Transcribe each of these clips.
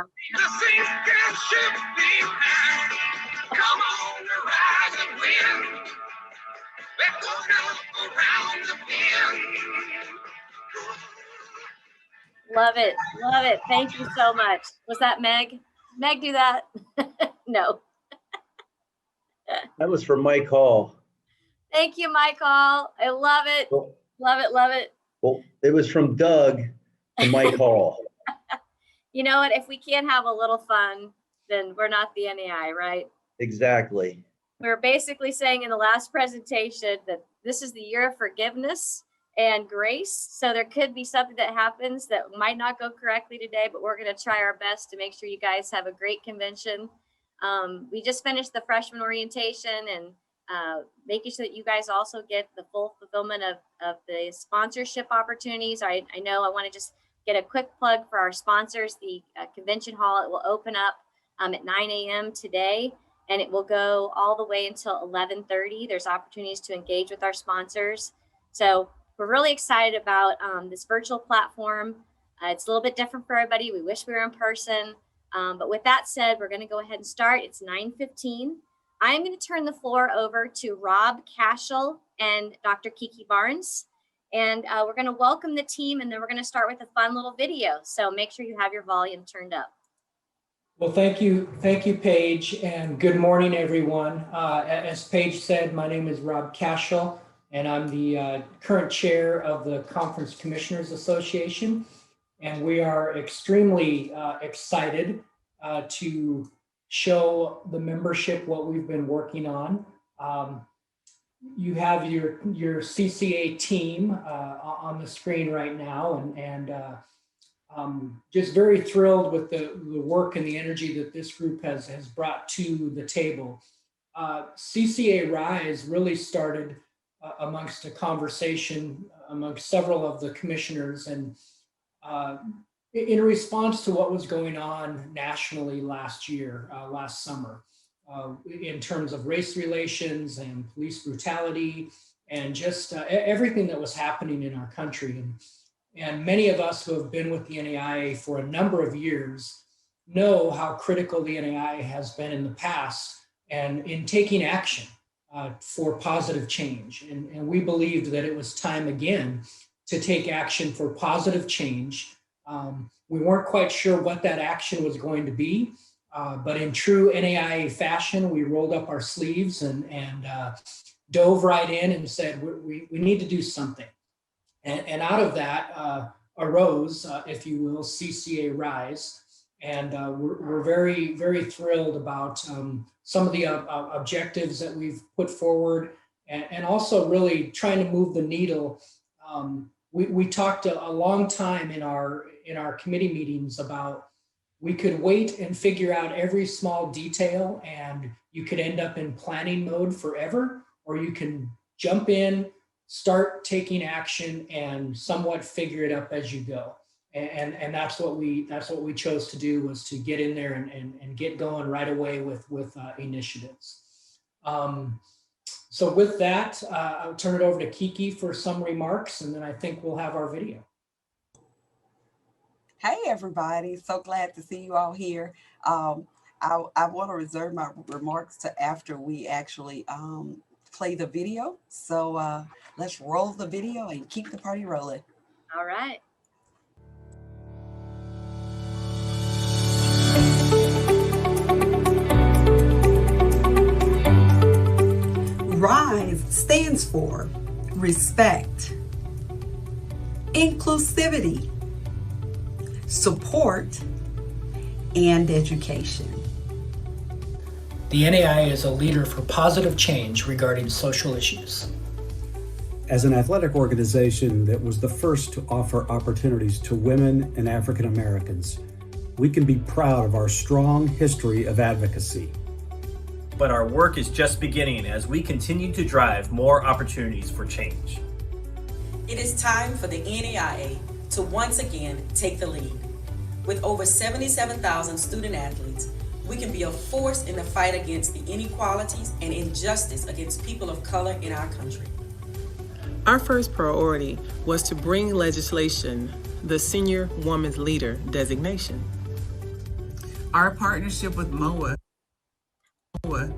The sinking ship behind. Come on, the rise and win. Let's go down around the bend. Love it. Love it. Thank you so much. Was that Meg? Meg, do that? No. That was from Mike Hall. Thank you, Michael. I love it. Well, Love it. Love it. well, it was from Doug to Mike Hall. You know what? If we can't have a little fun, then we're not the NAI, right? Exactly. We were basically saying in the last presentation that this is the year of forgiveness and grace. So there could be something that happens that might not go correctly today, but we're going to try our best to make sure you guys have a great convention. We just finished the freshman orientation and making sure that you guys also get the full fulfillment of the sponsorship opportunities. I know I want to just get a quick plug for our sponsors. The convention hall, it will open up at 9 a.m. today, and it will go all the way until 11:30. There's opportunities to engage with our sponsors. So we're really excited about this virtual platform. It's a little bit different for everybody. We wish we were in person. But with that said, we're going to go ahead and start. It's 9:15. I'm going to turn the floor over to Rob Cashel and Dr. Kiki Barnes. And we're going to welcome the team, and then we're going to start with a fun little video. So make sure you have your volume turned up. Well, thank you, Paige, and good morning, everyone. As Paige said, my name is Rob Cashel, and I'm the current chair of the Conference Commissioners Association. And we are extremely excited to show the membership what we've been working on. You have your CCA team on the screen right now, and just very thrilled with the work and the energy that this group has brought to the table. CCA Rise really started amongst a conversation amongst several of the commissioners, and in response to what was going on nationally last summer, in terms of race relations and police brutality and just everything that was happening in our country. And many of us who have been with the NAIA for a number of years know how critical the NAIA has been in the past and in taking action for positive change. And we believed that it was time again to take action for positive change. We weren't quite sure what that action was going to be, but in true NAIA fashion, we rolled up our sleeves and dove right in and said, we need to do something. And out of that arose, if you will, CCA Rise. And we're very, very thrilled about some of the objectives that we've put forward, and also really trying to move the needle. We talked a long time in our committee meetings about we could wait and figure out every small detail, and you could end up in planning mode forever, or you can jump in, start taking action, and somewhat figure it up as you go. And that's what we chose to do, was to get in there and get going right away with initiatives. So with that, I'll turn it over to Kiki for some remarks, and then I think we'll have our video. Hey, everybody. So glad to see you all here. I want to reserve my remarks to after we actually play the video. So let's roll the video and keep the party rolling. All right. RISE stands for respect, inclusivity, support, and education. The NAIA is a leader for positive change regarding social issues. As an athletic organization that was the first to offer opportunities to women and African Americans, we can be proud of our strong history of advocacy. But our work is just beginning as we continue to drive more opportunities for change. It is time for the NAIA to once again take the lead. With over 77,000 student athletes, we can be a force in the fight against the inequalities and injustice against people of color in our country. Our first priority was to bring legislation, the Senior Women's Leader designation. Our partnership with MOA,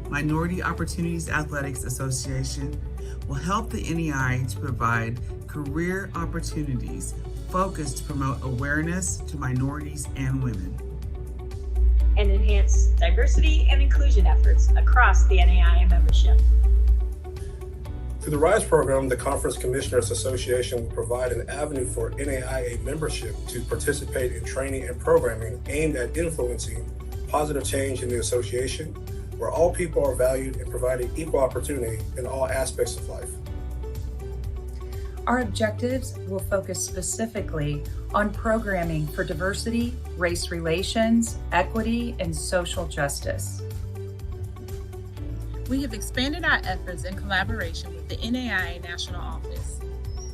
Minority Opportunities Athletics Association, will help the NAIA to provide career opportunities focused to promote awareness to minorities and women, and enhance diversity and inclusion efforts across the NAIA membership. Through the RISE program, the Conference Commissioners Association will provide an avenue for NAIA membership to participate in training and programming aimed at influencing positive change in the association, where all people are valued and provided equal opportunity in all aspects of life. Our objectives will focus specifically on programming for diversity, race relations, equity, and social justice. We have expanded our efforts in collaboration with the NAIA National Office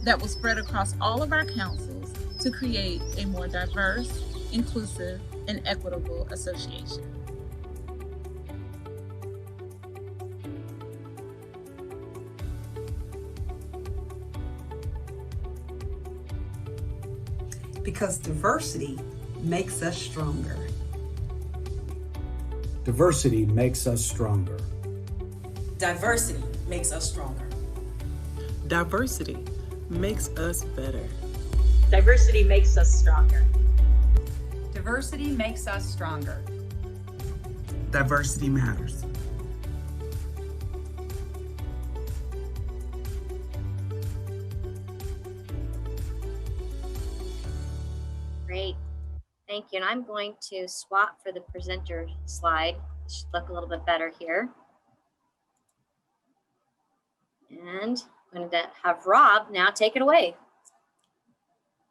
that will spread across all of our councils to create a more diverse, inclusive, and equitable association. Because diversity makes us stronger. Diversity makes us stronger. Diversity makes us stronger. Diversity makes us better. Diversity makes us stronger. Diversity makes us stronger. Diversity matters. Great. Thank you. And I'm going to swap for the presenter slide. It should look a little bit better here. And I'm going to have Rob now take it away.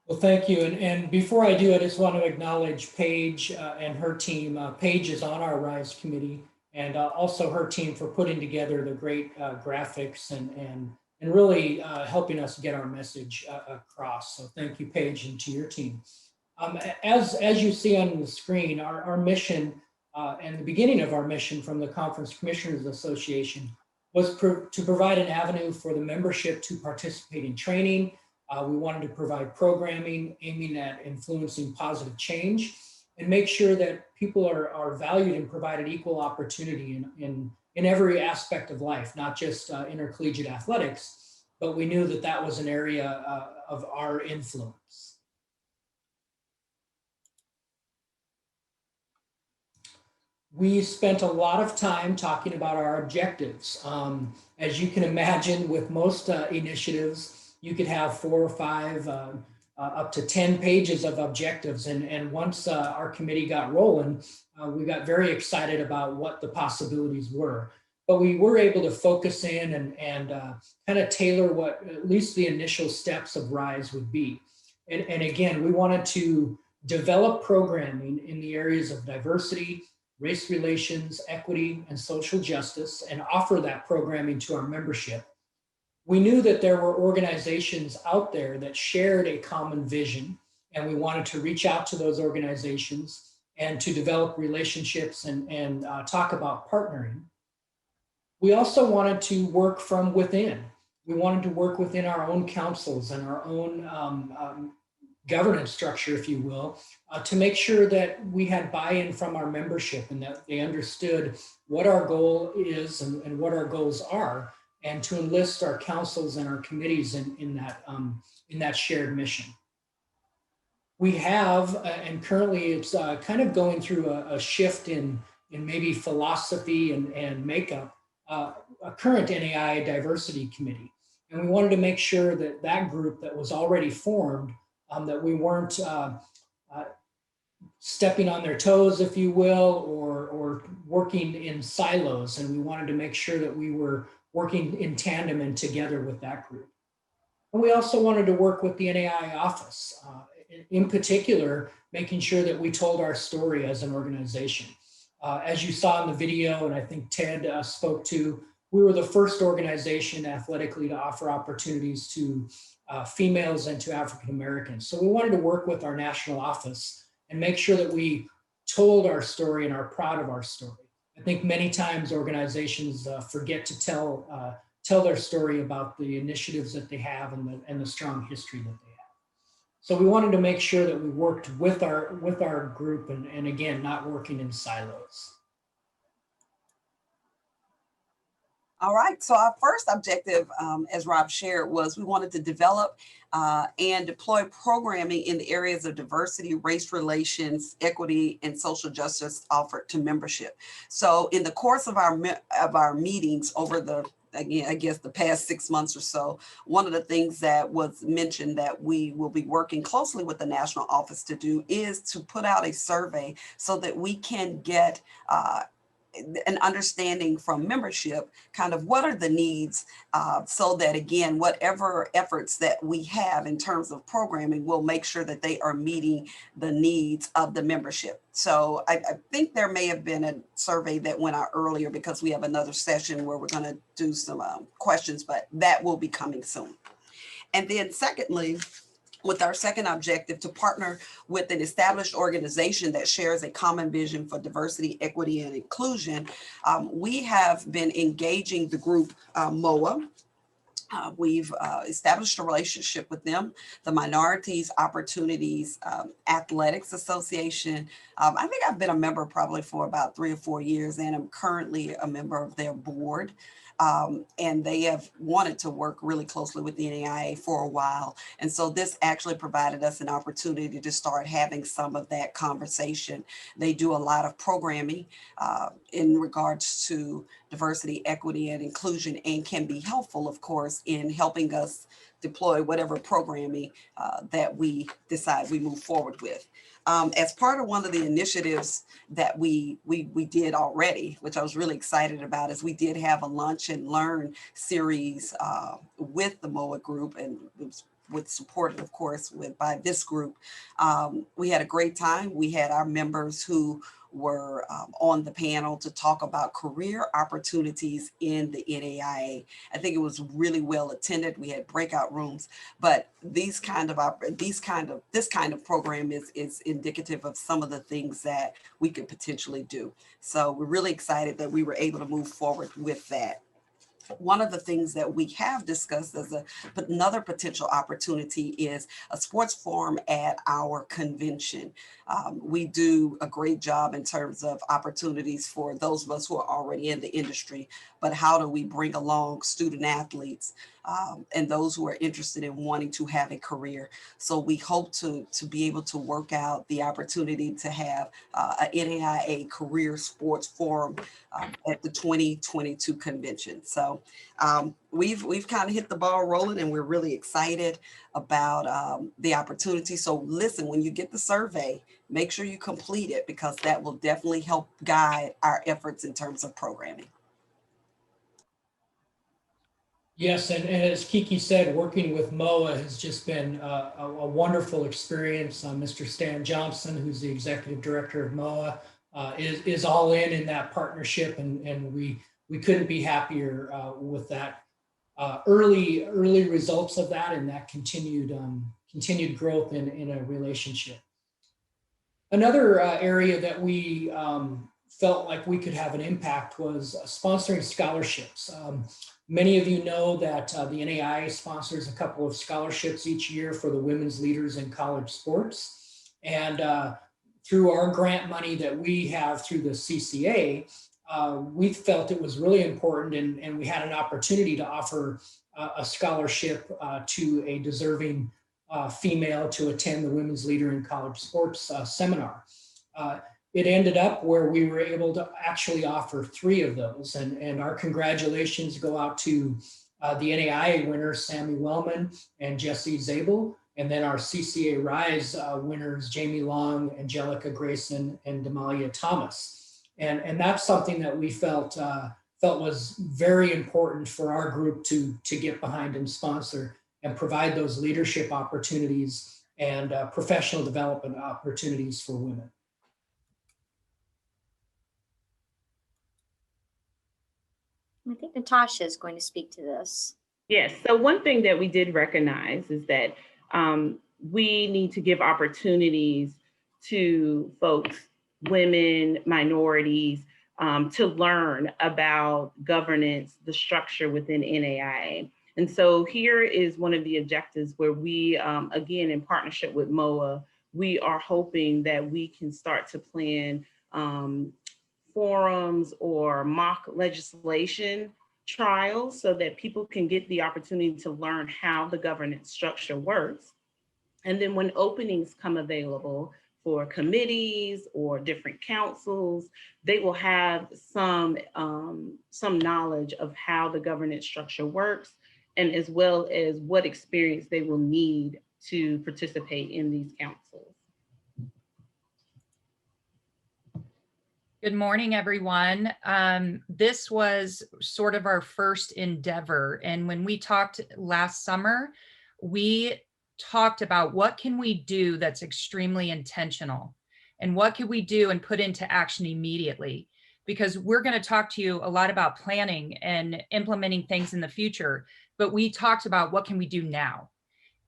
Well, thank you. And before I do, I just want to acknowledge Paige and her team. Paige is on our RISE committee, and also her team for putting together the great graphics and really helping us get our message across. So thank you, Paige, and to your team. As you see on the screen, our mission and the beginning of our mission from the Conference Commissioners Association was to provide an avenue for the membership to participate in training. We wanted to provide programming aiming at influencing positive change and make sure that people are valued and provided equal opportunity in every aspect of life, not just intercollegiate athletics, but we knew that that was an area of our influence. We spent a lot of time talking about our objectives. As you can imagine, with most initiatives, you could have 4 or 5, up to 10 pages of objectives. And once our committee got rolling, we got very excited about what the possibilities were. But we were able to focus in and kind of tailor what at least the initial steps of RISE would be. And again, we wanted to develop programming in the areas of diversity, race relations, equity, and social justice, and offer that programming to our membership. We knew that there were organizations out there that shared a common vision, and we wanted to reach out to those organizations and to develop relationships and talk about partnering. We also wanted to work from within. We wanted to work within our own councils and our own governance structure, if you will, to make sure that we had buy-in from our membership and that they understood what our goal is and what our goals are, and to enlist our councils and our committees in that shared mission. We have, and currently it's kind of going through a shift in maybe philosophy and makeup, a current NAIA diversity committee. And we wanted to make sure that that group that was already formed, that we weren't stepping on their toes, if you will, or working in silos. And we wanted to make sure that we were working in tandem and together with that group. And we also wanted to work with the NAIA office, in particular, making sure that we told our story as an organization. As you saw in the video, and I think Ted spoke to, we were the first organization athletically to offer opportunities to females and to African Americans. So we wanted to work with our national office and make sure that we told our story and are proud of our story. I think many times organizations forget to tell their story about the initiatives that they have and the strong history that they have. So we wanted to make sure that we worked with our group and again, not working in silos. All right, so our first objective, as Rob shared, was we wanted to develop and deploy programming in the areas of diversity, race relations, equity, and social justice offered to membership. So in the course of our meetings over the, again, I guess the past 6 months or so, one of the things that was mentioned that we will be working closely with the national office to do is to put out a survey so that we can get an understanding from membership, kind of what are the needs, so that again, whatever efforts that we have in terms of programming, we'll make sure that they are meeting the needs of the membership. So I think there may have been a survey that went out earlier because we have another session where we're going to do some questions, but that will be coming soon. And then secondly, with our second objective, to partner with an established organization that shares a common vision for diversity, equity, and inclusion, we have been engaging the group MOA. We've established a relationship with them, the Minorities Opportunities Athletics Association. I think I've been a member probably for about 3 or 4 years, and I'm currently a member of their board. And they have wanted to work really closely with the NAIA for a while. And so this actually provided us an opportunity to start having some of that conversation. They do a lot of programming in regards to diversity, equity, and inclusion, and can be helpful, of course, in helping us deploy whatever programming that we decide we move forward with. As part of one of the initiatives that we did already, which I was really excited about, is we did have a lunch and learn series with the MOA group, and it was with support, of course, by this group. We had a great time. We had our members who were on the panel to talk about career opportunities in the NAIA. I think it was really well attended. We had breakout rooms, but this kind of program is indicative of some of the things that we could potentially do. So we're really excited that we were able to move forward with that. One of the things that we have discussed as another potential opportunity is a sports forum at our convention. We do a great job in terms of opportunities for those of us who are already in the industry, but how do we bring along student athletes and those who are interested in wanting to have a career? So we hope to be able to work out the opportunity to have a NAIA career sports forum at the 2022 convention. So we've kind of hit the ball rolling, and we're really excited about the opportunity. So listen, when you get the survey, make sure you complete it, because that will definitely help guide our efforts in terms of programming. Yes, and as Kiki said, working with MOA has just been a wonderful experience. Mr. Stan Johnson, who's the executive director of MOA, is all in that partnership, and we couldn't be happier with that early results of that, and that continued growth in a relationship. Another area that we felt like we could have an impact was sponsoring scholarships. Many of you know that the NAIA sponsors a couple of scholarships each year for the women's leaders in college sports. And through our grant money that we have through the CCA, we felt it was really important, and we had an opportunity to offer a scholarship to a deserving female to attend the Women's Leader in College Sports seminar. It ended up where we were able to actually offer 3 of those, and our congratulations go out to the NAIA winners, Sammy Wellman and Jesse Zabel, and then our CCA Rise winners, Jamie Long, Angelica Grayson, and Damalia Thomas. And that's something that we felt was very important for our group to get behind and sponsor and provide those leadership opportunities and professional development opportunities for women. I think Natasha is going to speak to this. Yes, so one thing that we did recognize is that we need to give opportunities to folks, women, minorities, to learn about governance, the structure within NAIA. And so here is one of the objectives where we, again, in partnership with MOA, we are hoping that we can start to plan forums or mock legislation trials so that people can get the opportunity to learn how the governance structure works. And then when openings come available for committees or different councils, they will have some knowledge of how the governance structure works, and as well as what experience they will need to participate in these councils. Good morning, everyone. This was sort of our first endeavor. And when we talked last summer, we talked about what can we do that's extremely intentional, and what can we do and put into action immediately? Because we're going to talk to you a lot about planning and implementing things in the future, but we talked about what can we do now.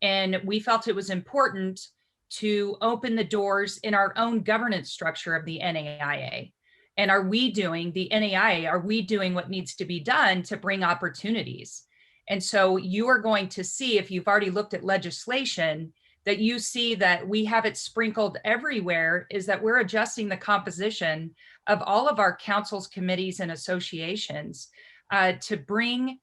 And we felt it was important to open the doors in our own governance structure of the NAIA. And are we doing, the NAIA, are we doing what needs to be done to bring opportunities? And so you are going to see, if you've already looked at legislation, that you see that we have it sprinkled everywhere, is that we're adjusting the composition of all of our councils, committees, and associations to bring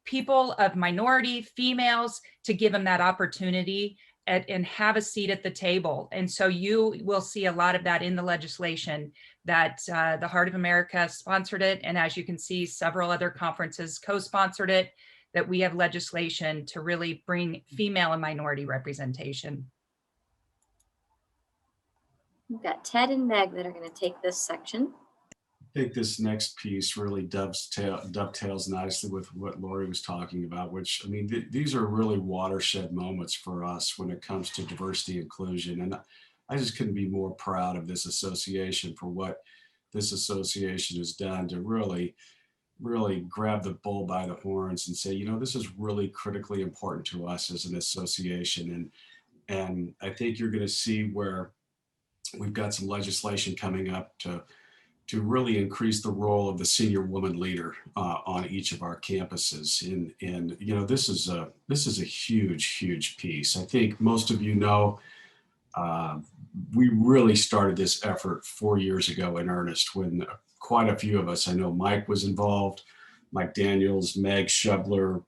people of minority, females, to give them that opportunity and have a seat at the table. And so you will see a lot of that in the legislation, that the Heart of America sponsored it. And as you can see, several other conferences co-sponsored it, that we have legislation to really bring female and minority representation. We've got Ted and Meg that are going to take this section. I think this next piece really dovetails nicely with what Lori was talking about, which, I mean, these are really watershed moments for us when it comes to diversity inclusion. And I just couldn't be more proud of this association for what this association has done to really grab the bull by the horns and say, you know, this is really critically important to us as an association. And I think you're going to see where we've got some legislation coming up to really increase the role of the senior woman leader on each of our campuses. And you know, this is a huge piece. I think most of you know, we really started this effort 4 years ago in earnest, when quite a few of us, I know Mike was involved, Mike Daniels, Meg Shubler,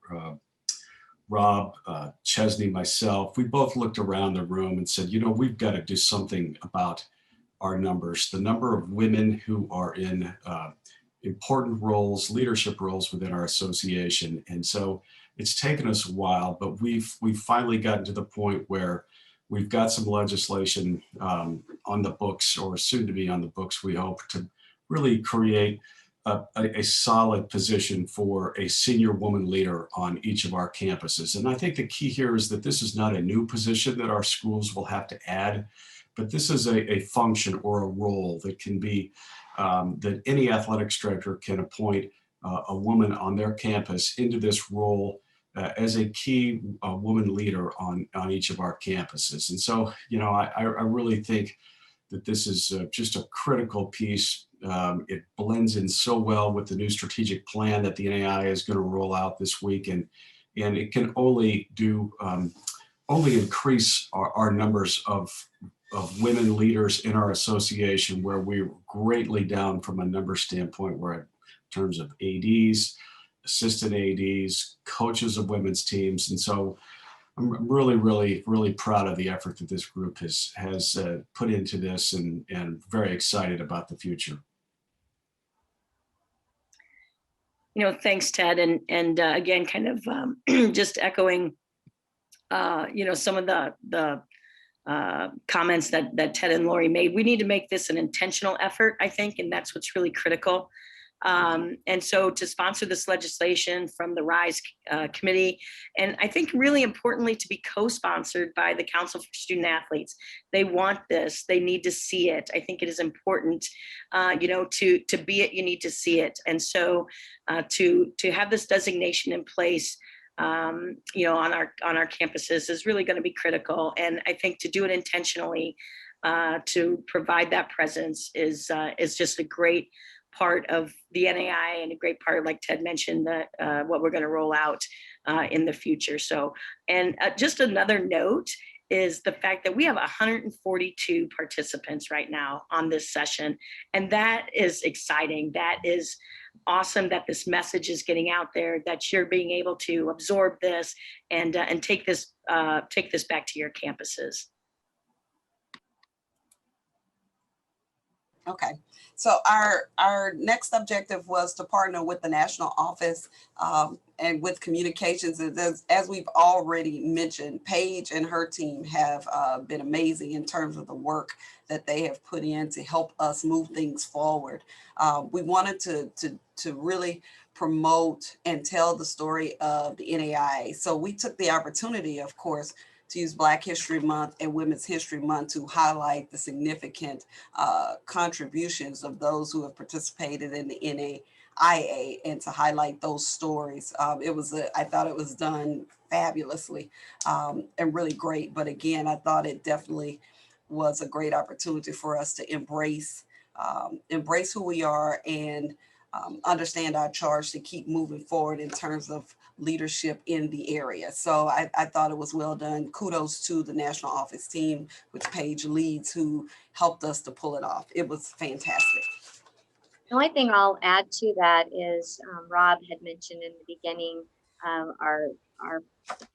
Rob Chesney, myself, we both looked around the room and said, you know, we've got to do something about our numbers, the number of women who are in important roles, leadership roles within our association. And so it's taken us a while, but we've finally gotten to the point where we've got some legislation on the books, or soon to be on the books, we hope, to really create a solid position for a senior woman leader on each of our campuses. And I think the key here is that this is not a new position that our schools will have to add, but this is a function or a role that can be, that any athletics director can appoint a woman on their campus into this role as a key woman leader on each of our campuses. And so, you know, I really think that this is just a critical piece. It blends in so well with the new strategic plan that the NAIA is going to roll out this week, and it can only increase our numbers of women leaders in our association, where we're greatly down from a number standpoint, where in terms of ADs, assistant ADs, coaches of women's teams. And so I'm really proud of the effort that this group has put into this, and very excited about the future. You know, thanks, Ted. And again, kind of just echoing, you know, some of the comments that Ted and Lori made. We need to make this an intentional effort, I think, and that's what's really critical. And so to sponsor this legislation from the RISE committee, and I think really importantly to be co-sponsored by the Council for Student Athletes. They want this, they need to see it. I think it is important, you know, to be it, you need to see it. And so to have this designation in place, you know, on our campuses is really going to be critical. And I think to do it intentionally, to provide that presence is just a great part of the NAIA and a great part, like Ted mentioned, that what we're going to roll out in the future. So, and just another note is the fact that we have 142 participants right now on this session. And that is exciting. That is awesome that this message is getting out there, that you're being able to absorb this and take this back to your campuses. Okay, so our next objective was to partner with the national office and with communications. As we've already mentioned, Paige and her team have been amazing in terms of the work that they have put in to help us move things forward. We wanted to really promote and tell the story of the NAIA. So we took the opportunity, of course, to use Black History Month and Women's History Month to highlight the significant contributions of those who have participated in the NAIA and to highlight those stories. I thought it was done fabulously and really great. But again, I thought it definitely was a great opportunity for us to embrace who we are and understand our charge to keep moving forward in terms of leadership in the area. So I thought it was well done. Kudos to the national office team, which Paige leads, who helped us to pull it off. It was fantastic. The only thing I'll add to that is Rob had mentioned in the beginning our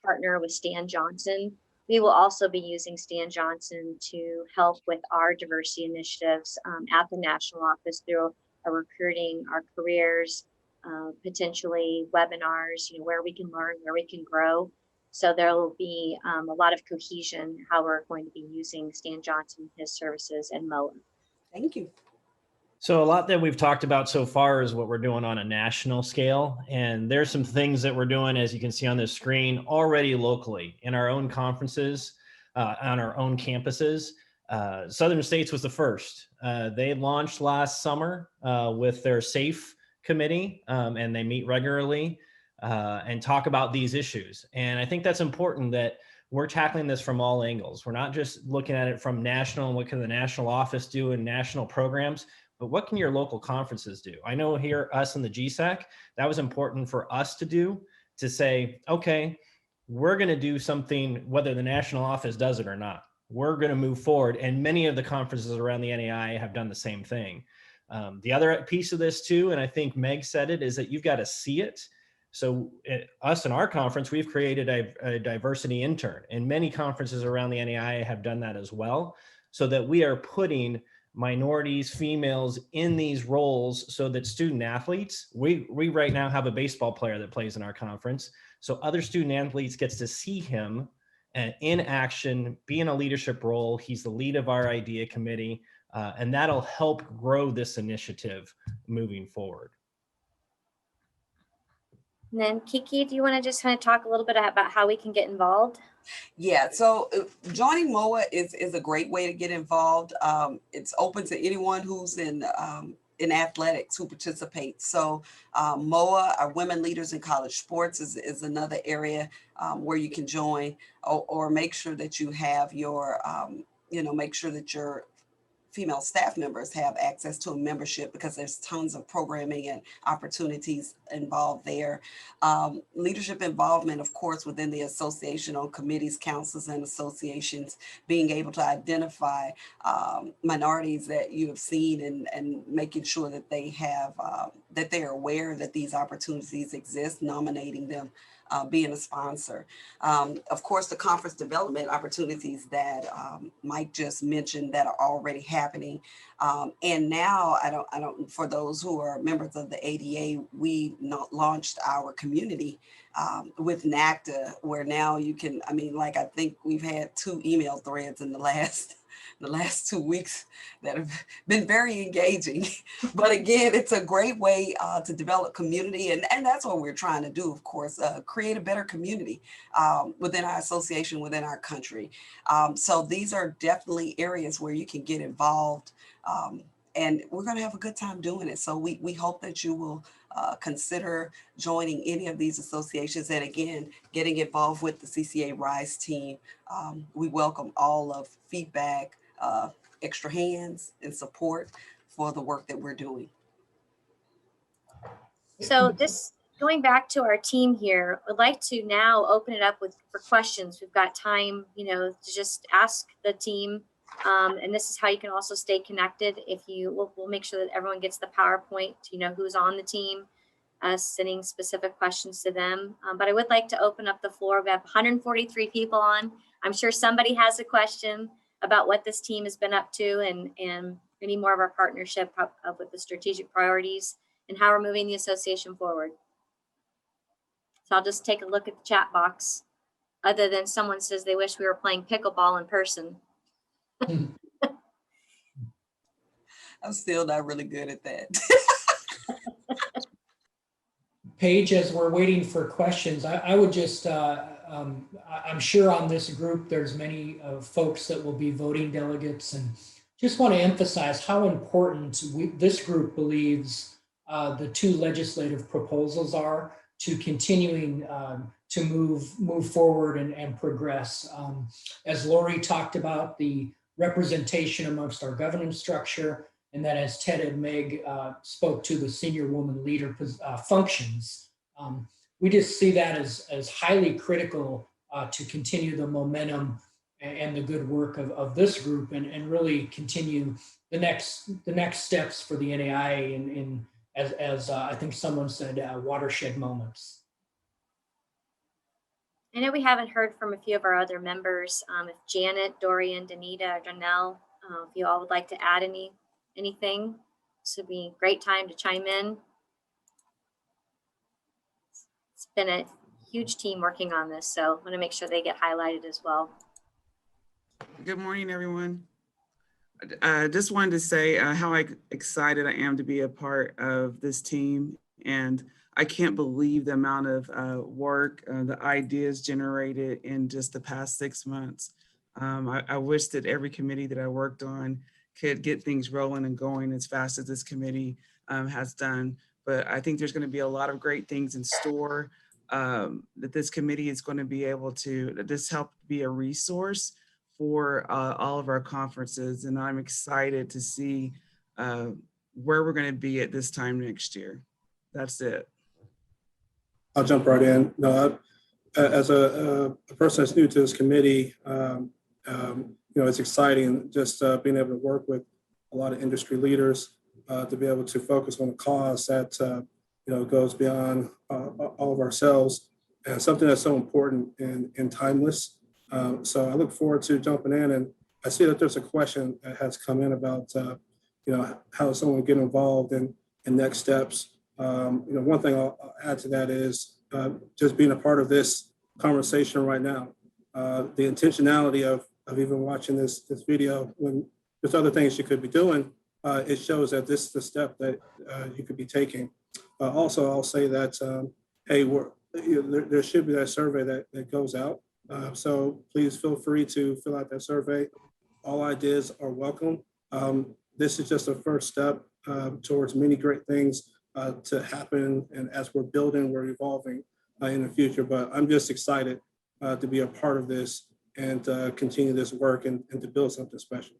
partner with Stan Johnson. We will also be using Stan Johnson to help with our diversity initiatives at the national office through our recruiting, our careers, potentially webinars, where we can learn, where we can grow. So there will be a lot of cohesion how we're going to be using Stan Johnson, his services, and MOA. Thank you. So a lot that we've talked about so far is what we're doing on a national scale. And there's some things that we're doing, as you can see on this screen, already locally in our own conferences, on our own campuses. Southern States was the first. They launched last summer with their SAFE committee, and they meet regularly and talk about these issues. And I think that's important that we're tackling this from all angles. We're not just looking at it from national and what can the national office do in national programs, but what can your local conferences do? I know here, us in the GSAC, that was important for us to do, to say, okay, we're going to do something, whether the national office does it or not. We're going to move forward. And many of the conferences around the NAIA have done the same thing. The other piece of this too, and I think Meg said it, is that you've got to see it. So us in our conference, we've created a diversity intern, and many conferences around the NAIA have done that as well, so that we are putting minorities, females in these roles so that student athletes, we right now have a baseball player that plays in our conference. So other student athletes gets to see him in action, be in a leadership role. He's the lead of our IDEA committee, and that'll help grow this initiative moving forward. And then Kiki, do you want to just kind of talk a little bit about how we can get involved? Yeah, so joining MOA is a great way to get involved. It's open to anyone who's in athletics who participates. So MOA, our Women Leaders in College Sports, is another area where you can join, or make sure that you have your, make sure that your female staff members have access to a membership, because there's tons of programming and opportunities involved there. Leadership involvement, of course, within the association on committees, councils, and associations, being able to identify minorities that you have seen and making sure that they have, that they are aware that these opportunities exist, nominating them, being a sponsor. Of course, the conference development opportunities that Mike just mentioned that are already happening. And now, for those who are members of the ADA, we launched our community with NACTA, where now you can, I think we've had 2 email threads in the last 2 weeks that have been very engaging. But again, it's a great way to develop community. And that's what we're trying to do, of course, create a better community within our association, within our country. So these are definitely areas where you can get involved. And we're going to have a good time doing it. So we hope that you will consider joining any of these associations. And again, getting involved with the CCA RISE team. We welcome all of feedback, extra hands, and support for the work that we're doing. So just going back to our team here, I'd like to now open it up for questions. We've got time, to just ask the team. And this is how you can also stay connected. We'll make sure that everyone gets the PowerPoint, who's on the team, sending specific questions to them. But I would like to open up the floor. We have 143 people on. I'm sure somebody has a question about what this team has been up to and any more of our partnership with the strategic priorities and how we're moving the association forward. So I'll just take a look at the chat box, other than someone says they wish we were playing pickleball in person. I'm still not really good at that. Paige, as we're waiting for questions, I would just, I'm sure on this group, there's many folks that will be voting delegates, and just want to emphasize how important this group believes the two legislative proposals are to continuing to move forward and progress. As Lori talked about, the representation amongst our governance structure, and then as Ted and Meg spoke to the senior woman leader functions, we just see that as highly critical to continue the momentum and the good work of this group and really continue the next steps for the NAIA in as I think someone said, watershed moments. I know we haven't heard from a few of our other members. If Janet, Dorian, Danita, or Janelle, if you all would like to add anything, this would be a great time to chime in. It's been a huge team working on this, so I want to make sure they get highlighted as well. Good morning, everyone. I just wanted to say how excited I am to be a part of this team, and I can't believe the amount of work, the ideas generated in just the past 6 months. I wish that every committee that I worked on could get things rolling and going as fast as this committee has done. But I think there's going to be a lot of great things in store that this committee is going to be able to just help be a resource for all of our conferences. And I'm excited to see where we're going to be at this time next year. That's it. I'll jump right in. No, as a person that's new to this committee, it's exciting just being able to work with a lot of industry leaders to be able to focus on a cause that goes beyond all of ourselves, and something that's so important and timeless. So I look forward to jumping in, and I see that there's a question that has come in about how someone would get involved in next steps. One thing I'll add to that is just being a part of this conversation right now. The intentionality of even watching this video when there's other things you could be doing, it shows that this is the step that you could be taking. Also, I'll say that, hey, there should be that survey that goes out. So please feel free to fill out that survey. All ideas are welcome. This is just a first step towards many great things to happen. And as we're building, we're evolving in the future. But I'm just excited to be a part of this and continue this work and to build something special.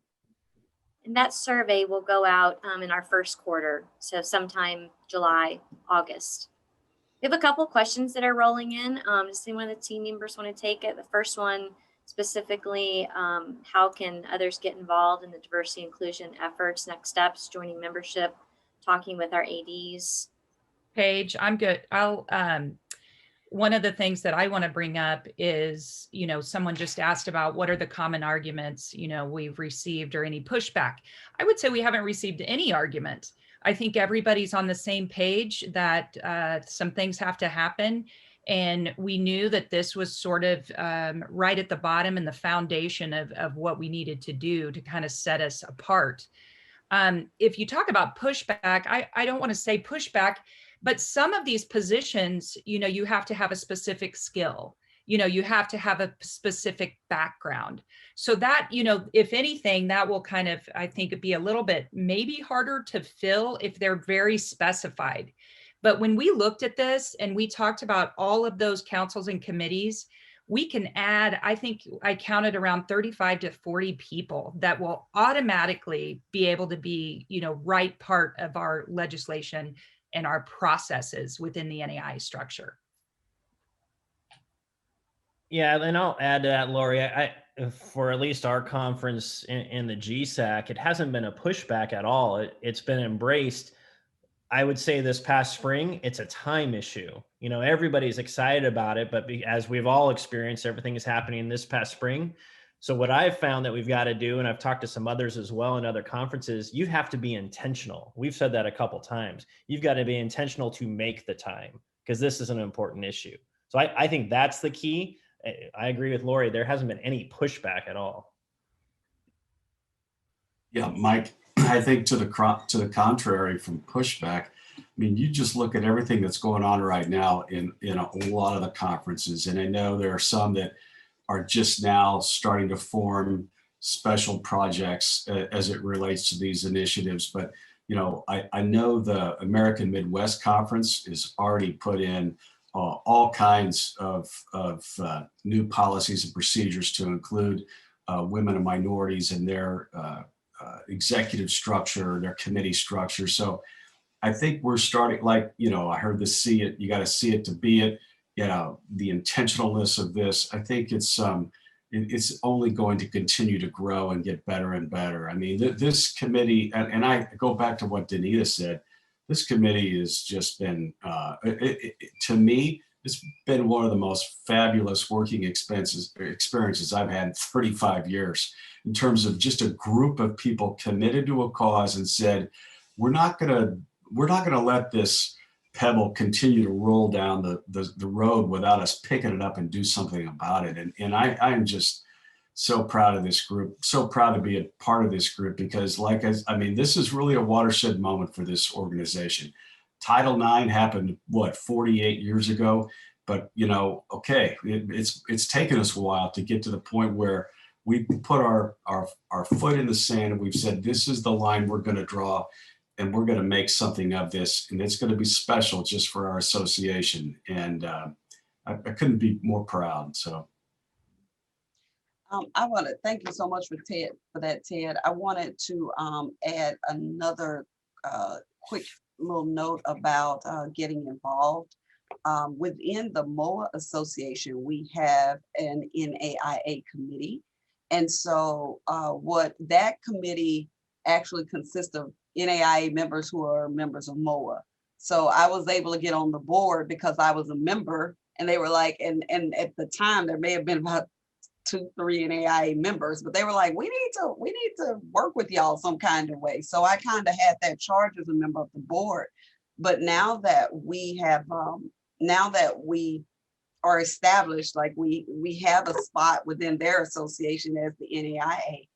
And that survey will go out in our first quarter, so sometime July, August. We have a couple questions that are rolling in. Does anyone of the team members want to take it? The first one specifically, how can others get involved in the diversity inclusion efforts, next steps, joining membership, talking with our ADs? Paige, I'm good. One of the things that I want to bring up is, someone just asked about what are the common arguments, we've received or any pushback. I would say we haven't received any argument. I think everybody's on the same page that some things have to happen. And we knew that this was sort of right at the bottom and the foundation of what we needed to do to kind of set us apart. If you talk about pushback, I don't want to say pushback, but some of these positions, you have to have a specific skill, you have to have a specific background. So that, if anything, that will kind of, I think, be a little bit maybe harder to fill if they're very specified. But when we looked at this and we talked about all of those councils and committees, we can add, I think I counted around 35 to 40 people that will automatically be able to be, right part of our legislation our processes within the NAIA structure. Yeah, and I'll add to that, Lori. For at least our conference in the GSAC, it hasn't been a pushback at all. It's been embraced. I would say this past spring, it's a time issue. You know, everybody's excited about it, but as we've all experienced, everything is happening this past spring. So what I've found that we've got to do, and I've talked to some others as well in other conferences, you have to be intentional. We've said that a couple times. You've got to be intentional to make the time, because this is an important issue. So I think that's the key. I agree with Lori. There hasn't been any pushback at all. Yeah, Mike, I think to the contrary from pushback, I mean, you just look at everything that's going on right now in a lot of the conferences. And I know there are some that are just now starting to form special projects as it relates to these initiatives. But, you know, I know the American Midwest Conference is already put in all kinds of new policies and procedures to include women and minorities in their executive structure, their committee structure. So I think we're starting, like, you know, I heard the see it, you got to see it to be it. You know, the intentionalness of this, I think it's only going to continue to grow and get better and better. I mean, this committee, and I go back to what Danita said, this committee has just been, to me, it's been one of the most fabulous working experiences I've had in 35 years, in terms of just a group of people committed to a cause and said, we're not gonna let this pebble continue to roll down the road without us picking it up and do something about it. And I am just so proud of this group, so proud to be a part of this group, because I mean, this is really a watershed moment for this organization. Title IX happened, what, 48 years ago? But, you know, okay, it's taken us a while to get to the point where we put our foot in the sand and we've said, this is the line we're going to draw, and we're going to make something of this, and it's going to be special just for our association. And I couldn't be more proud. So. I want to thank you so much for that, Ted. I wanted to add another quick little note about getting involved. Within the MOA Association, we have an NAIA committee. And so what that committee actually consists of NAIA members who are members of MOA. So I was able to get on the board because I was a member, and they were like, and at the time there may have been about 2-3 NAIA members, but they were like, we need to work with y'all some kind of way. So I kind of had that charge as a member of the board. But now that we have, now that we are established, like we have a spot within their association as the NAIA.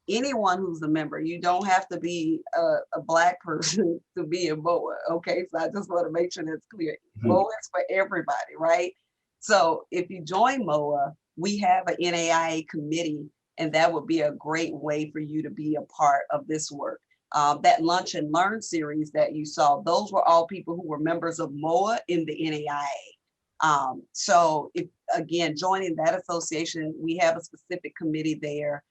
Anyone who's a member, you don't have to be a Black person to be a MOA. Okay, so I just want to make sure that's clear. MOA is for everybody, right? So if you join MOA, we have an NAIA committee, and that would be a great way for you to be a part of this work. That Lunch and Learn series that you saw, those were all people who were members of MOA in the NAIA. So if, again, joining that association, we have a specific committee there.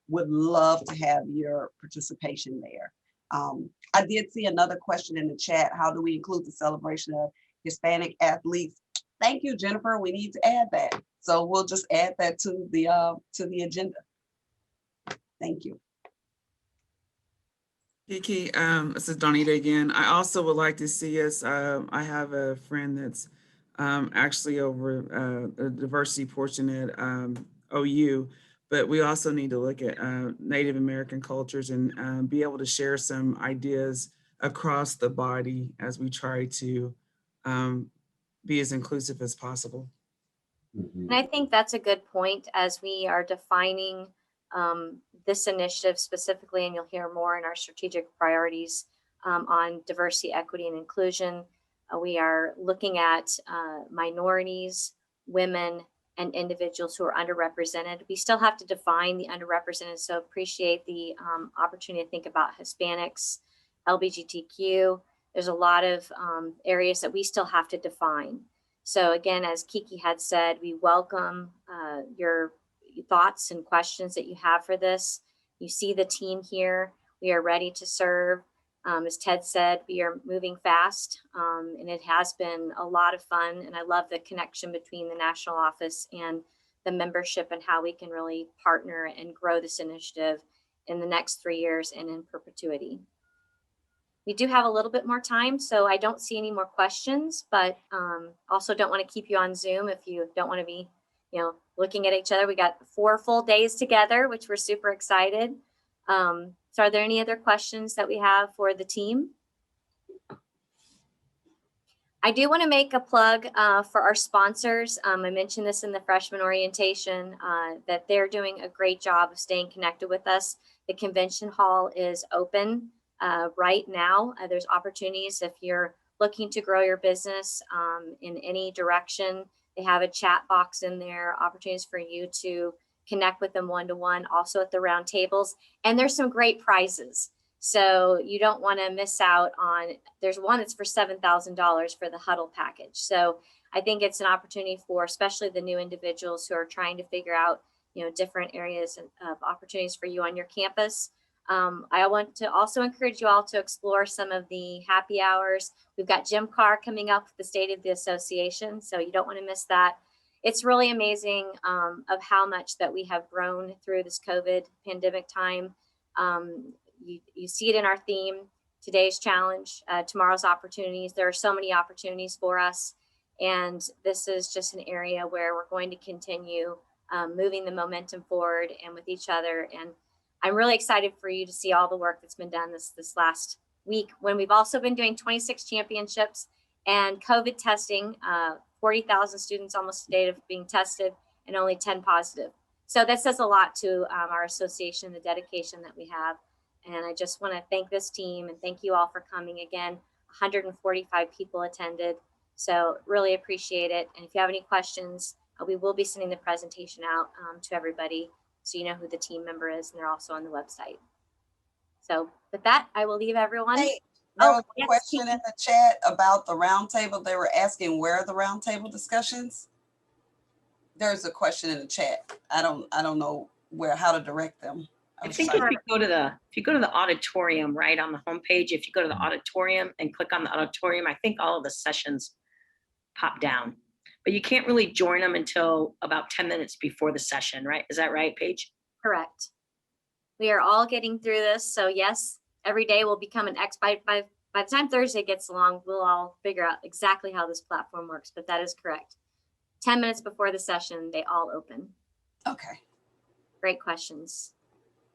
Would love to have your participation there. I did see another question in the chat. How do we include the celebration of Hispanic athletes? Thank you, Jennifer. We need to add that. So we'll just add that to the agenda. Thank you. Kiki, this is Donita again. I also would like to see us, I have a friend that's actually over the diversity portion at OU, but we also need to look at Native American cultures and be able to share some ideas across the body as we try to be as inclusive as possible. And I think that's a good point as we are defining this initiative specifically, and you'll hear more in our strategic priorities on diversity, equity, and inclusion. We are looking at minorities, women, and individuals who are underrepresented. We still have to define the underrepresented, so appreciate the opportunity to think about Hispanics, LGBTQ. There's a lot of areas that we still have to define. So again, as Kiki had said, we welcome your thoughts and questions that you have for this. You see the team here. We are ready to serve. As Ted said, we are moving fast, and it has been a lot of fun. And I love the connection between the national office and the membership and how we can really partner and grow this initiative in the next 3 years and in perpetuity. We do have a little bit more time, so I don't see any more questions, but also don't want to keep you on Zoom if you don't want to be, looking at each other. We got 4 full days together, which we're super excited. So are there any other questions that we have for the team? I do want to make a plug for our sponsors. I mentioned this in the freshman orientation, that they're doing a great job of staying connected with us. The convention hall is open right now. There's opportunities if you're looking to grow your business in any direction. They have a chat box in there, opportunities for you to connect with them one-to-one, also at the round tables. And there's some great prizes. So you don't want to miss out on, there's one that's for $7,000 for the huddle package. So I think it's an opportunity for especially the new individuals who are trying to figure out, different areas of opportunities for you on your campus. I want to also encourage you all to explore some of the happy hours. We've got Jim Carr coming up with the State of the Association, so you don't want to miss that. It's really amazing of how much that we have grown through this COVID pandemic time. You see it in our theme, today's challenge, tomorrow's opportunities. There are so many opportunities for us. And this is just an area where we're going to continue moving the momentum forward and with each other. And I'm really excited for you to see all the work that's been done this last week, when we've also been doing 26 championships and COVID testing, 40,000 students almost a day of being tested and only 10 positive. So that says a lot to our association, the dedication that we have. And I just want to thank this team and thank you all for coming again. 145 people attended. So really appreciate it. And if you have any questions, we will be sending the presentation out to everybody so you know who the team member is, and they're also on the website. So with that, I will leave everyone. Hey, there was a question in the chat about the roundtable. They were asking where are the roundtable discussions? There's a question in the chat. I don't know how to direct them. I think if you go to the auditorium, right on the homepage, if you go to the auditorium and click on the auditorium, I think all of the sessions pop down, but you can't really join them until about 10 minutes before the session, right? Is that right, Paige? Correct. We are all getting through this. So yes, every day will become an expert. By the time Thursday gets along, we'll all figure out exactly how this platform works, but that is correct. 10 minutes before the session, they all open. Okay. Great questions.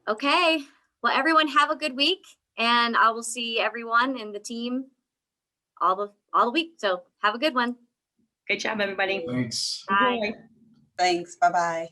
Okay, well, everyone have a good week, and I will see everyone in the team all the week. So have a good one. Good job, everybody. Thanks. Bye. Thanks. Bye-bye.